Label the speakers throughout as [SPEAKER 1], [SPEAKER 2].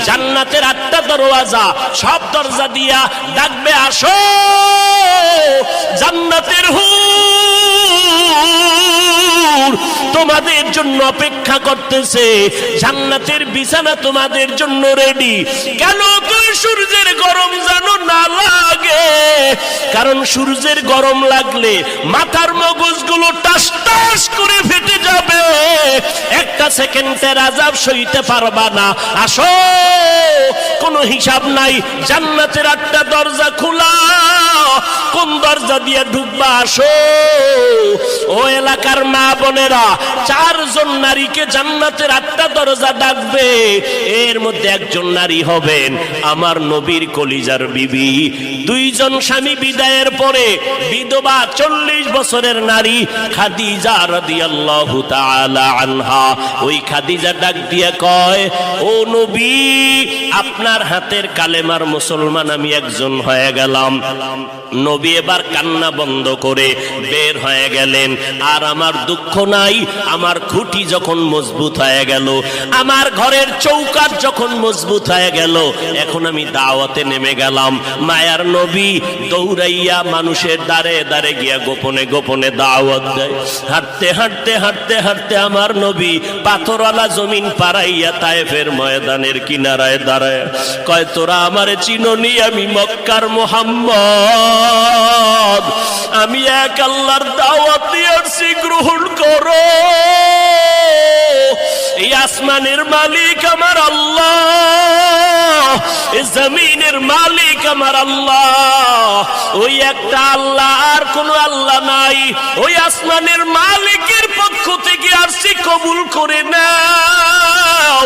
[SPEAKER 1] জান্নাতের 8টা দরওয়াজা, সব দরজা দিয়া ডাকবে, আসো জান্নাতের হুর তোমাদের জন্য অপেক্ষা করতেছে, জান্নাতের বিছানা তোমাদের জন্য রেডি। কেন তুই সূর্যের গরম জানো না লাগে? কারণ সূর্যের গরম লাগলে মাথার মগজগুলো টাস টাস করে ফেটে যাবে, একটা সেকেন্ডের আযাব সইতে পারবা না। আসো, কোনো হিসাব নাই, জান্নাতের 8টা দরজা খোলা, কোন দরজা দিয়ে ঢুকবা? আসো। ও এলাকার মা বোনেরা, 4 জন নারীকে জান্নাতের 8টা দরজা ডাকবে, এর মধ্যে একজন নারী হবেন আমার নবীর কলিজার বিবি। 2 জন স্বামী বিদায়ের পরে বিধবা 40 বছরের নারী খাদিজা রাদিয়াল্লাহু তাআলা আনহা। ওই খাদিজা ডাক দিয়ে কয়, ও নবী, আপনার হাতের কালেমার মুসলমান আমি একজন হয়ে গেলাম। নবী এবার কান্না বন্ধ করে বের হয়ে গেলেন। আর আমার দুঃখ নাই, আমার খুঁটি যখন মজবুত হয়ে গেল, আমার ঘরের চৌকাঠ যখন মজবুত হয়ে গেল, এখন আমি দাওয়াতে নেমে গেলাম। মায়ার নবী দৌড়াইয়া মানুষের দ্বারে দ্বারে গিয়া গোপনে গোপনে দাওয়াত দেয়। হাঁটতে হাঁটতে হাঁটতে হাঁটতে আমার নবী পাথরওয়ালা জমিন পারাইয়া তায়েফের ময়দানের কিনারায় দাঁড়ায় কয়, তোরা আমারে চিনোনি, আমি মক্কার মুহাম্মদ, আমি এক আল্লাহর দাওয়াত দিয়ে আসছি, গ্রহণ করো। এই আসমানের মালিক আমার আল্লাহ, এই জমিনের মালিক আমার আল্লাহ, ওই একটা আল্লাহ, আর কোনো আল্লাহ নাই। ওই আসমানের মালিকের পক্ষ থেকে আসছি, কবুল করে নাও।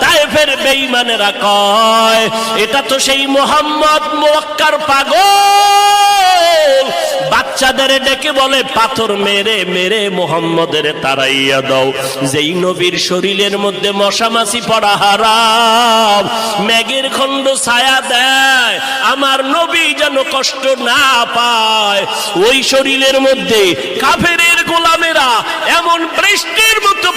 [SPEAKER 1] তায়েফের বেঈমানেরা কয়, এটা তো সেই মুহাম্মদ মক্কার পাগল। বাচ্চাদের ডেকে বলে, পাথর মেরে মেরে মুহাম্মদের তাড়াইয়া দাও। যেই নবীর শরীরের মধ্যে মশা মাছি পড়া হারাম, মেঘের খণ্ড ছায়া দেয়, আমার নবী যেন কষ্ট না পায়, ওই শরীরের মধ্যে কাফেরের গোলামেরা এমন বৃষ্টির মতো